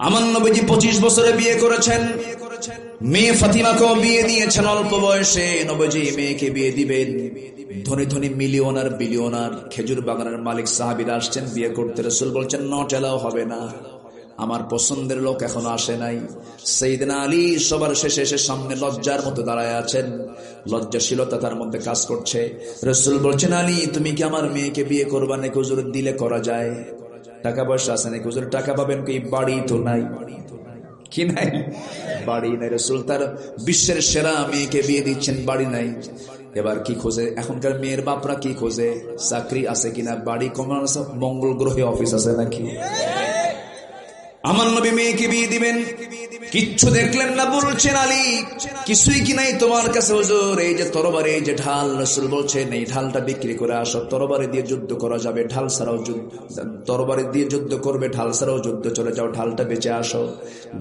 আমার নবীজি 25 বছরে বিয়ে করেছেন, মেয়ে ফাতিমাকেও বিয়ে দিয়েছেন অল্প বয়সে। নবীজি মেয়েকে বিয়ে দিবেন, ধনী ধনী মিলিয়নার বিলিয়নার খেজুর বাগানের মালিক সাহাবীরা আসছেন বিয়ে করতে। রাসূল বলছেন নট এলাও, হবে না, আমার পছন্দের লোক এখনো আসে নাই। সাইয়েদনা আলী সবার শেষে এসে সামনে লজ্জার মতো দাঁড়ায় আছেন, লজ্জাশীলতা তার মধ্যে কাজ করছে। রাসূল বলছেন আলী, তুমি কি আমার মেয়েকে বিয়ে করবা নাকি? হুজুর দিলে করা যায়, টাকা পয়সা আছে নাকি? হুজুর টাকা পাবেন কি? বাড়ি তো নাই। কি নাই? বাড়ি নাই। রাসূল তার বিশ্বের সেরা মেয়েকে বিয়ে দিচ্ছেন, বাড়ি নাই। এবার কি খোঁজে এখনকার মেয়ের বাপরা? কি খোঁজে? চাকরি আছে কিনা, বাড়ি কমন আছে, মঙ্গল গ্রহে অফিস আছে নাকি? আমার নবী মেয়েকে বিয়ে দিবেন, কিচ্ছু দেখলেন না। বলছেন আলী, কিছুই কি নাই তোমার কাছে? হুজুর এই যে তরবারি, এই যে ঢাল। রাসূল বলছেন এই ঢালটা বিক্রি করে আসো, তরবারি দিয়ে যুদ্ধ করা যাবে, ঢাল ছাড়াও তরবারি দিয়ে যুদ্ধ করবে, ঢাল ছাড়াও যুদ্ধ চলে যাও, ঢালটা বেচে আসো।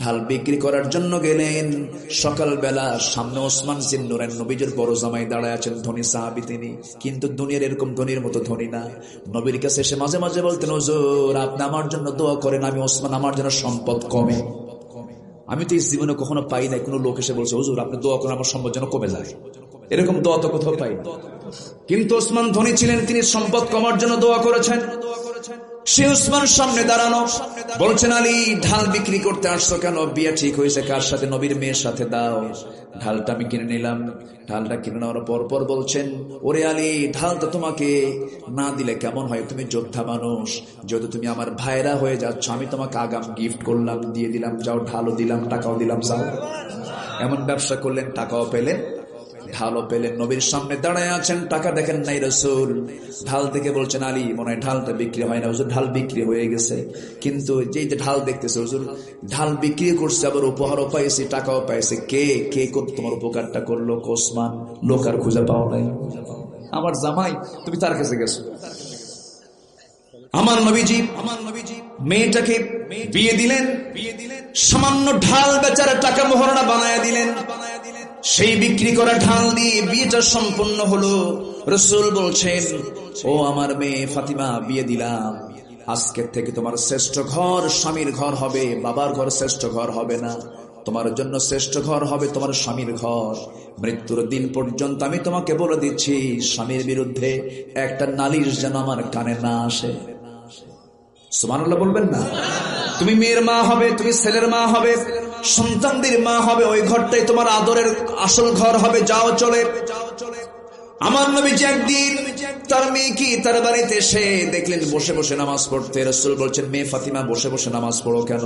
ঢাল বিক্রি করার জন্য গেলেন। সকালবেলা সামনে ওসমান জিন্নুরাইন, নবীজির বড় জামাই দাঁড়ায় আছেন, ধনী সাহাবী তিনি, কিন্তু দুনিয়ার এরকম ধনীর মতো ধনী না। নবীর কাছে এসে মাঝে মাঝে বলতেন, হুজুর আপনি আমার জন্য দোয়া করেন, আমি ওসমান, আমার জন্য সম্পদ কমে। আমি তো এই জীবনে কখনো পাই নাই কোন লোক এসে বলছে হুজুর আপনি দোয়া করেন আমার সম্পদ যেন কমে যায়, এরকম দোয়া তো কোথাও পাই। কিন্তু ওসমান ধনী ছিলেন, তিনি সম্পদ কমার জন্য দোয়া করেছেন। সে ওসমান সামনে দাঁড়ানো, বলছেন আলী ঢাল বিক্রি করতে আসছো কেন? বিয়ে ঠিক হয়েছে কার সাথে? নবীর মেয়ের সাথে, দাও। ঢালটা আমি কিনে নিলাম। ঢালটা কিনে নেওয়ার পর বলছেন, ওরে আলী ঢালটা তোমাকে না দিলে কেমন হয়? তুমি যোদ্ধা মানুষ, যেহেতু তুমি আমার ভাইরা হয়ে যাচ্ছ, আমি তোমাকে আগাম গিফট করলাম, দিয়ে দিলাম, যাও ঢালও দিলাম, টাকাও দিলাম, যাও। এমন ব্যবসা করলেন, টাকাও পেলেন, ঢালও পেলেন। নবীর সামনে দাঁড়ায় আছেন, টাকা দেখেন নাই রাসূল। ঢাল দেখে বলছেন আলী মনে হয় ঢালটা বিক্রি হয় না। হুজুর ঢাল বিক্রি হয়ে গেছে, কিন্তু যেই যে ঢাল দেখতেছে হুজুর, ঢাল বিক্রি করছে, আবার উপহারও পাইছে, টাকাও পাইছে। কে কে তোমার উপকারটা করলো? ওসমান। লোক আর খুঁজে পাও নাই, আমার জামাই, তুমি তার কাছে গেছো। আমার নবীজি মেয়েটাকে বিয়ে দিলেন, সামান্য ঢাল বেচার টাকা মোহরনা বানায়া দিলেন। সেই বিক্রি করা ঢাল দিয়ে বিয়েটা সম্পন্ন হলো। রাসূল বলছেন, ও আমার মেয়ে ফাতিমা, বিয়ে দিলাম, আজকের থেকে তোমার শ্রেষ্ঠ ঘর স্বামীর ঘর হবে, বাবার ঘর শ্রেষ্ঠ ঘর হবে না। তোমার জন্য শ্রেষ্ঠ ঘর হবে তোমার স্বামীর ঘর। মৃত্যুর দিন পর্যন্ত আমি তোমাকে বলে দিচ্ছি, স্বামীর বিরুদ্ধে একটা নালিশ যেন আমার কানে না আসে। সুবহানাল্লাহ বলবেন না? তুমি মেয়ের মা হবে, তুমি ছেলের মা হবে, সন্তানদের মা হবে, ওই ঘরটাই তোমার আদরের আসল ঘর হবে, যাও চলে। আমার নবীজি একদিন তার মেয়েকে তার বাড়িতে এসে দেখলেন বসে বসে নামাজ পড়তে। রাসূল বলছেন, মেয়ে ফাতিমা বসে বসে নামাজ পড়ো কেন?